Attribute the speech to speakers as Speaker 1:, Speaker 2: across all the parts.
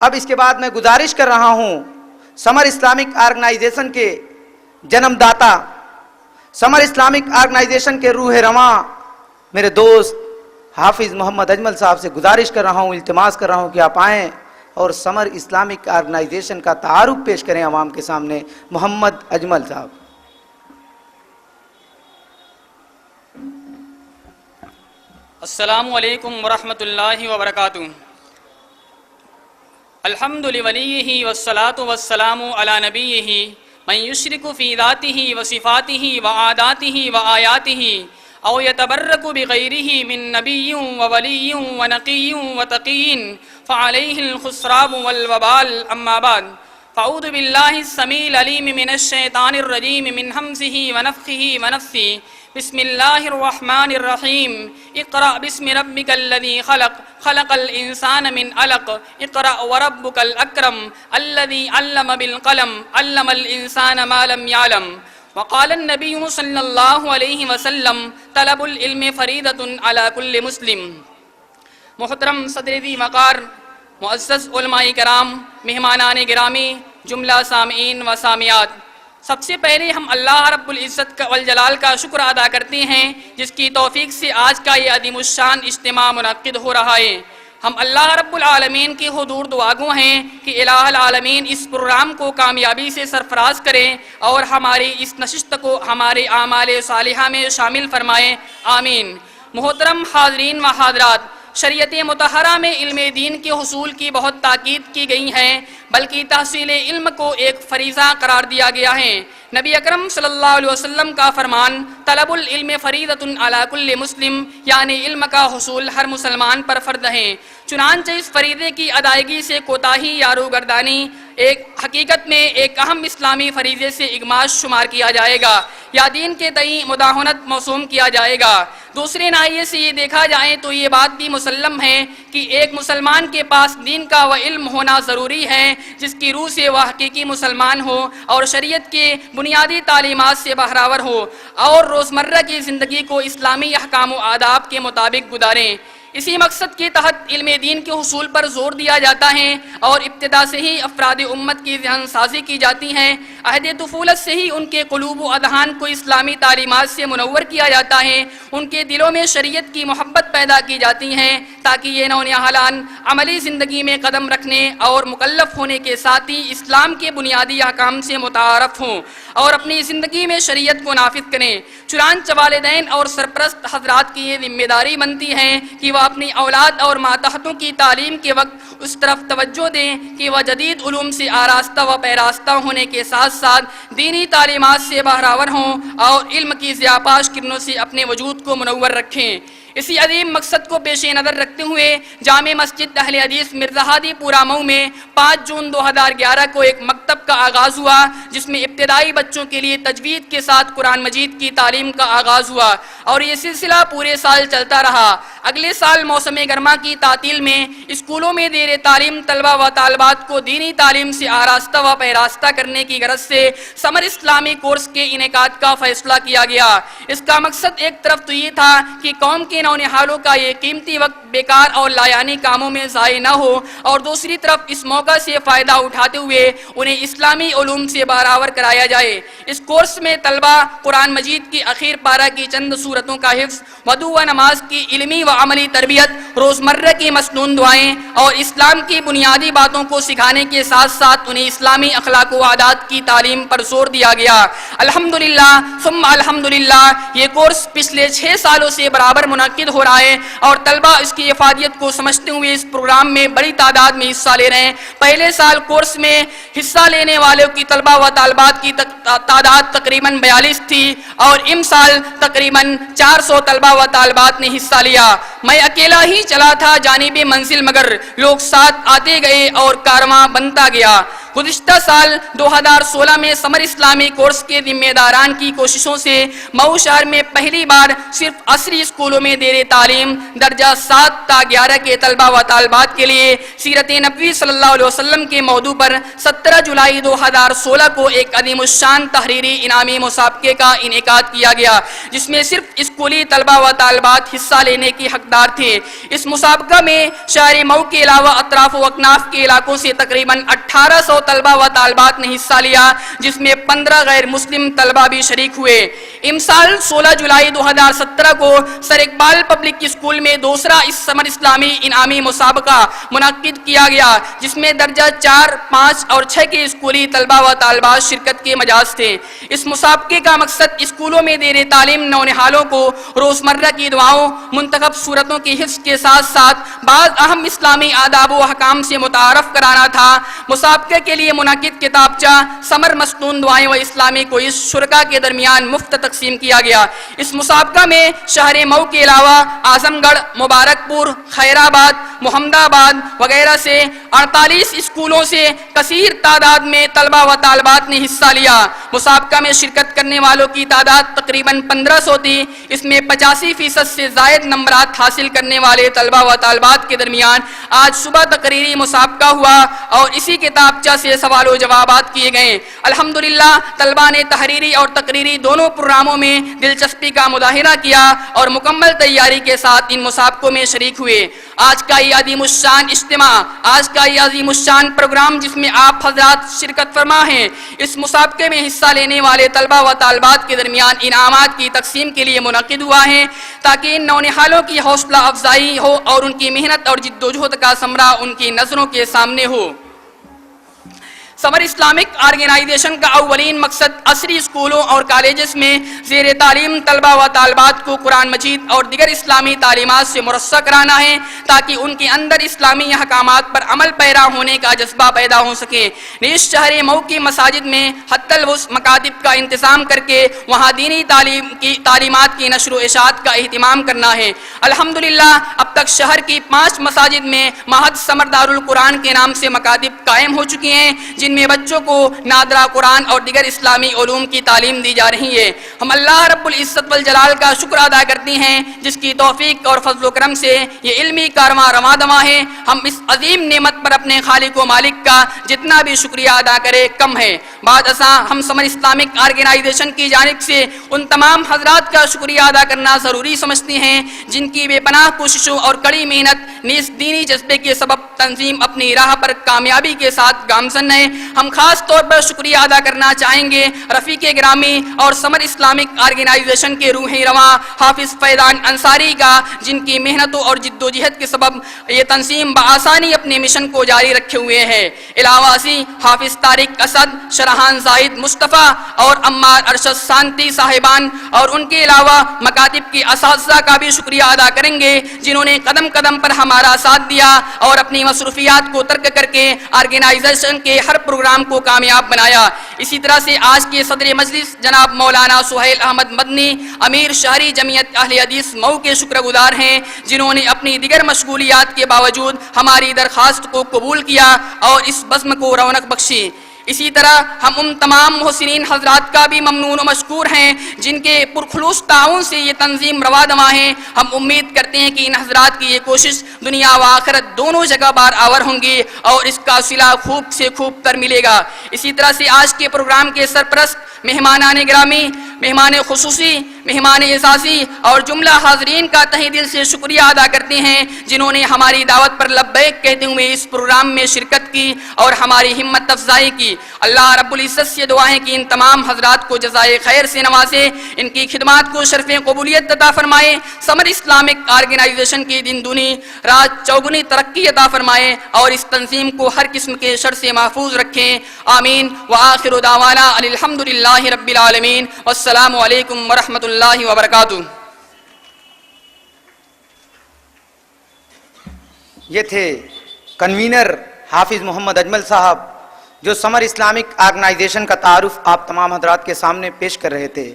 Speaker 1: اب اس کے بعد میں گزارش کر رہا ہوں سمر اسلامک آرگنائزیشن کے جنم داتا، سمر اسلامک آرگنائزیشن کے روح رواں میرے دوست حافظ محمد اجمل صاحب سے گزارش کر رہا ہوں، التماس کر رہا ہوں کہ آپ آئیں اور سمر اسلامک آرگنائزیشن کا تعارف پیش کریں عوام کے سامنے۔ محمد اجمل صاحب۔
Speaker 2: السلام علیکم ورحمۃ اللہ وبرکاتہ۔ الحمد لولیہ والصلاة والسلام علی نبیہ من یشرک فی ذاتہ وصفاتہ وعاداتہ وآیاتہ او یتبرک بغیرہ من نبی وولی ونقی وتقی فعلیہ الخسران والوبال، اما بعد فاعوذ باللہ السمیع العلیم من الشیطان الرجیم من ہمزہ ونفخہ ونفثہ، بسم اللہ الرحمن الرحیم، اقرأ باسم ربک الذی خلق، خلق الانسان من علق، اقرأ وربک الاکرم، الذی علم بالقلم، علم الانسان ما لم يعلم۔ وقال النبی صلی اللہ علیہ وسلم، طلب العلم فریضۃ علی کل مسلم۔ محترم صدر ذی وقار، معزز علماء کرام، مہمانان گرامی، جملہ سامعین و سامعات، سب سے پہلے ہم اللہ رب العزت والجلال کا شکر ادا کرتے ہیں جس کی توفیق سے آج کا یہ عظیم الشان اجتماع منعقد ہو رہا ہے۔ ہم اللہ رب العالمین کی حضور دعاگو ہیں کہ الہ العالمین اس پروگرام کو کامیابی سے سرفراز کریں اور ہماری اس نشست کو ہمارے اعمال صالحہ میں شامل فرمائیں، آمین۔ محترم حاضرین و حاضرات، شریعت مطہرہ میں علم دین کے حصول کی بہت تاکید کی گئی ہے، بلکہ تحصیل علم کو ایک فریضہ قرار دیا گیا ہے۔ نبی اکرم صلی اللہ علیہ وسلم کا فرمان، طلب العلم فریضۃ علی کل مسلم، یعنی علم کا حصول ہر مسلمان پر فرض ہے۔ چنانچہ اس فریضے کی ادائیگی سے کوتاہی یا روگردانی ایک حقیقت میں ایک اہم اسلامی فریضے سے اغماس شمار کیا جائے گا یا دین کے تئیں مداہنت موسوم کیا جائے گا۔ دوسرے ناحیے سے یہ دیکھا جائے تو یہ بات بھی مسلم ہے کہ ایک مسلمان کے پاس دین کا وہ علم ہونا ضروری ہے جس کی روح سے وہ حقیقی مسلمان ہو اور شریعت کے بنیادی تعلیمات سے بہراور ہو اور روزمرہ کی زندگی کو اسلامی احکام و آداب کے مطابق گزاریں۔ اسی مقصد کے تحت علم دین کے حصول پر زور دیا جاتا ہے اور ابتدا سے ہی افراد امت کی ذہن سازی کی جاتی ہے۔ عہد طفولت سے ہی ان کے قلوب و اذہان کو اسلامی تعلیمات سے منور کیا جاتا ہے، ان کے دلوں میں شریعت کی محبت پیدا کی جاتی ہے تاکہ یہ نونہالان عملی زندگی میں قدم رکھنے اور مکلف ہونے کے ساتھ ہی اسلام کے بنیادی احکام سے متعارف ہوں اور اپنی زندگی میں شریعت کو نافذ کریں۔ چنانچہ والدین اور سرپرست حضرات کی یہ ذمہ داری بنتی ہے کہ وہ اپنی اولاد اور ماتحتوں کی تعلیم کے وقت اس طرف توجہ دیں کہ وہ جدید علوم سے آراستہ و پیراستہ ہونے کے ساتھ ساتھ دینی تعلیمات سے بہراور ہوں اور علم کی ضیاءپاش کرنوں سے اپنے وجود کو منور رکھیں۔ اسی عظیم مقصد کو پیش نظر رکھتے ہوئے جامع مسجد اہل حدیث مرزا ہادی پورہ مئو میں 5 جون 2011 کو ایک مکتب کا آغاز ہوا جس میں ابتدائی بچوں کے لیے تجوید کے ساتھ قرآن مجید کی تعلیم کا آغاز ہوا اور یہ سلسلہ پورے سال چلتا رہا۔ اگلے سال موسم گرما کی تعطیل میں اسکولوں میں زیر تعلیم طلبہ و طالبات کو دینی تعلیم سے آراستہ و پیراستہ کرنے کی غرض سے سمر اسلامی کورس کے انعقاد کا فیصلہ کیا گیا۔ اس کا مقصد ایک طرف تو یہ تھا کہ قوم کے نونہالوں کا یہ قیمتی وقت بیکار اور لایانی کاموں میں ضائع نہ ہو اور دوسری طرف اس موقع سے فائدہ اٹھاتے ہوئے انہیں اسلامی علوم سے بہراور کرایا جائے۔ اس کورس میں طلبہ قرآن مجید کی اخیر پارہ کی چند سورتوں کا حفظ، وضو و نماز کی علمی و عملی تربیت، روزمرہ کی مسنون دعائیں اور اسلام کی بنیادی باتوں کو سکھانے کے ساتھ ساتھ انہیں اسلامی اخلاق و عادات کی تعلیم پر زور دیا گیا۔ الحمدللہ ثم الحمدللہ یہ کورس پچھلے 6 سالوں سے برابر منعقد ہو رہا ہے اور طلبہ اس کی افادیت کو سمجھتے ہوئے اس پروگرام میں بڑی تعداد میں حصہ لے رہے ہیں۔ پہلے سال کورس میں حصہ لینے والوں کی طلبہ و طالبات کی تعداد تقریباً 42 تھی اور ام سال تقریباً 400 طلبہ و طالبات نے حصہ لیا۔ میں اکیلا ہی چلا تھا جانب منزل مگر لوگ ساتھ آتے گئے اور کارواں بنتا گیا۔ گزشتہ سال 2016 میں سمر اسلامی کورس کے ذمہ داران کی کوششوں سے مئو شہر میں پہلی بار صرف عصری اسکولوں میں زیر تعلیم درجہ 7 تا 11 کے طلبہ و طالبات کے لیے سیرت نبوی صلی اللہ علیہ وسلم کے موضوع پر 17 جولائی 2016 کو ایک عظیم الشان تحریری انعامی مسابقے کا انعقاد کیا گیا، جس میں صرف اسکولی طلبہ و طالبات حصہ لینے کی حقدار تھے۔ اس مسابقہ میں شہر مئو کے علاوہ اطراف و اکناف کے علاقوں سے تقریباً 1800 طلبہ و طالبات نے حصہ لیا، جس میں 15 غیر مسلم طلبہ بھی شریک ہوئے۔ امسال 16 جولائی 2017 کو سر اقبال پبلک اسکول میں دوسرا اس سمر اسلامی انعامی مسابقہ منعقد کیا گیا، جس میں درجہ 4، 5 اور 6 کے اسکولی طلبہ و طالبات شرکت کے مجاز تھے۔ اس مسابقے کا مقصد اسکولوں میں زیر تعلیم نونہالوں کو روزمرہ کی دعاؤں، منتخب صورتوں کی حفظ کے ساتھ ساتھ بعض اہم اسلامی آداب و احکام سے متعارف کرانا تھا۔ مسابقے کے لیے منعقد کتابچہ سمر مستون دعائیں و اسلامی کوئز شرکاء کے درمیان مفت تقسیم کیا گیا۔ اس مسابقہ میں شہر مئو کے علاوہ اعظم گڑھ، مبارک پور، خیر آباد، محمد آباد وغیرہ سے 48 اسکولوں سے کثیر تعداد میں طلبہ و طالبات نے حصہ لیا۔ مسابقہ میں شرکت کرنے والوں کی تعداد تقریباً 1500 تھی۔ اس میں 85% سے زائد نمبرات حاصل کرنے والے طلبہ و طالبات کے درمیان آج صبح تقریری مسابقہ ہوا اور اسی کتابچہ سے سوال و جوابات کیے گئے۔ الحمدللہ طلبہ نے تحریری اور تقریری دونوں پروگراموں میں دلچسپی کا مظاہرہ کیا اور مکمل تیاری کے ساتھ ان مسابقوں میں شریک ہوئے۔ آج کا یہ عظیم الشان اجتماع، آج کا یہ عظیم الشان پروگرام جس میں آپ حضرات شرکت فرما ہیں، اس مسابقے میں حصہ لینے والے طلبہ و طالبات کے درمیان انعامات کی تقسیم کے لیے منعقد ہوا ہے، تاکہ ان نونہالوں کی حوصلہ افزائی ہو اور ان کی محنت اور جد و جہد کا ثمرہ ان کی نظروں کے سامنے ہو۔ سمر اسلامک آرگنائزیشن کا اولین مقصد عصری اسکولوں اور کالجز میں زیر تعلیم طلبہ و طالبات کو قرآن مجید اور دیگر اسلامی تعلیمات سے مرصع کرانا ہے، تاکہ ان کے اندر اسلامی احکامات پر عمل پیرا ہونے کا جذبہ پیدا ہو سکے۔ نیز شہر مئو کی مساجد میں حتی الوسع مکاتب کا انتظام کر کے وہاں دینی تعلیمات کی نشر و اشاعت کا اہتمام کرنا ہے۔ الحمدللہ اب تک شہر کی 5 مساجد میں معہد سمر دارالقرآن کے نام سے مکاتب قائم ہو چکی ہیں، جن میں بچوں کو نادرہ قرآن اور دیگر اسلامی علوم کی تعلیم دی جا رہی ہے۔ ہم اللہ رب العزت والجلال کا شکر ادا کرتے ہیں جس کی توفیق اور فضل و کرم سے یہ علمی کارواں رواں دواں ہے۔ ہم اس عظیم نعمت پر اپنے خالق و مالک کا جتنا بھی شکریہ ادا کرے کم ہے۔ بعد ازاں ہم سمر اسلامک آرگنائزیشن کی جانب سے ان تمام حضرات کا شکریہ ادا کرنا ضروری سمجھتے ہیں جن کی بے پناہ کوششوں اور کڑی محنت نیز دینی جذبے کے سبب تنظیم اپنی راہ پر کامیابی کے ساتھ گامزن ہے۔ ہم خاص طور پر شکریہ ادا کرنا چاہیں گے رفیق گرامی اور سمر اسلامک آرگنائزیشن کے روح رواں حافظ فیضان انصاری کا، جن کی محنتوں اور جد و جہد کے سبب یہ تنظیم بآسانی اپنے مشن کو جاری رکھے ہوئے ہے۔ علاوہ ازیں حافظ طارق اسد، شرحان زاہد مصطفیٰ اور عمار ارشد سانتی صاحبان اور ان کے علاوہ مکاتب کی اساتذہ کا بھی شکریہ ادا کریں گے جنہوں نے قدم قدم پر ہمارا ساتھ دیا اور اپنی مصروفیات کو ترک کر کے آرگنائزیشن کے ہر پروگرام کو کامیاب بنایا۔ اسی طرح سے آج کے صدر مجلس جناب مولانا سہیل احمد مدنی، امیر شہری جمعیت اہل حدیث مئو کے شکر گزار ہیں جنہوں نے اپنی دیگر مشغولیات کے باوجود ہماری درخواست کو قبول کیا اور اس بزم کو رونق بخشی۔ اسی طرح ہم ان تمام محسنین حضرات کا بھی ممنون و مشکور ہیں جن کے پرخلوص تعاون سے یہ تنظیم رواں دواں ہے۔ ہم امید کرتے ہیں کہ ان حضرات کی یہ کوشش دنیا و آخرت دونوں جگہ بار آور ہوں گی اور اس کا صلہ خوب سے خوب تر ملے گا۔ اسی طرح سے آج کے پروگرام کے سرپرست، مہمانان گرامی، مہمان خصوصی، مہمان اعزازی اور جملہ حاضرین کا تہہ دل سے شکریہ ادا کرتے ہیں جنہوں نے ہماری دعوت پر لبیک کہتے ہوئے اس پروگرام میں شرکت کی اور ہماری ہمت افزائی کی۔ اللہ رب العزت سے دعا ہے کہ ان تمام حضرات کو جزائے خیر سے نوازے، ان کی خدمات کو شرف قبولیت عطا فرمائے، سمر اسلامک آرگنائزیشن کی دن دنی رات چوگنی ترقی عطا فرمائے اور اس تنظیم کو ہر قسم کے شر سے محفوظ رکھیں۔ آمین۔ وآخر دعوانا الحمدللہ رب العالمین، والسلام علیکم ورحمۃ اللہ وبرکاتہ۔
Speaker 1: یہ تھے کنوینر حافظ محمد اجمل صاحب جو سمر اسلامک آرگنائزیشن کا تعارف آپ تمام حضرات کے سامنے پیش کر رہے تھے۔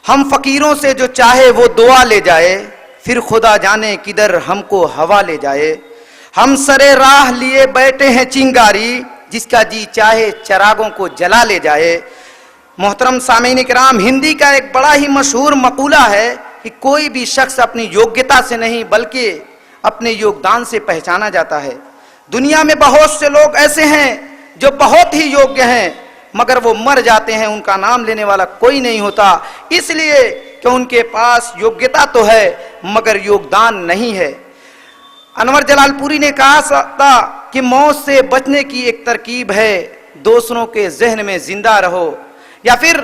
Speaker 1: ہم فقیروں سے جو چاہے وہ دعا لے جائے، پھر خدا جانے کدھر ہم کو ہوا لے جائے۔ ہم سرے راہ لیے بیٹھے ہیں چنگاری، جس کا جی چاہے چراغوں کو جلا لے جائے۔ محترم سامعین کرام، ہندی کا ایک بڑا ہی مشہور مقولہ ہے کہ کوئی بھی شخص اپنی یوگیتا سے نہیں بلکہ اپنے یوگدان سے پہچانا جاتا ہے۔ دنیا میں بہت سے لوگ ایسے ہیں جو بہت ہی یوگیہ ہیں مگر وہ مر جاتے ہیں، ان کا نام لینے والا کوئی نہیں ہوتا، اس لیے کہ ان کے پاس یوگیتا تو ہے مگر یوگدان نہیں ہے۔ انور جلال پوری نے کہا تھا کہ موت سے بچنے کی ایک ترکیب ہے دوسروں کے ذہن میں زندہ رہو، یا پھر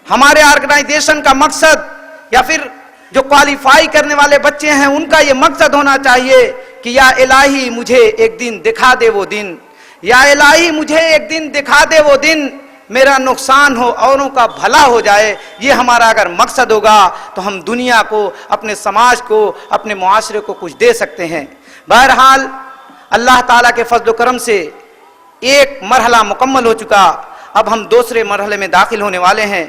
Speaker 1: ہمارے آرگنائزیشن کا مقصد یا پھر جو کوالیفائی کرنے والے بچے ہیں ان کا یہ مقصد ہونا چاہیے کہ یا الہی مجھے ایک دن دکھا دے وہ دن، یا الہی مجھے ایک دن دکھا دے وہ دن میرا نقصان ہو اوروں کا بھلا ہو جائے۔ یہ ہمارا اگر مقصد ہوگا تو ہم دنیا کو، اپنے سماج کو، اپنے معاشرے کو کچھ دے سکتے ہیں۔ بہرحال اللہ تعالیٰ کے فضل و کرم سے ایک مرحلہ مکمل ہو چکا، اب ہم دوسرے مرحلے میں داخل ہونے والے ہیں۔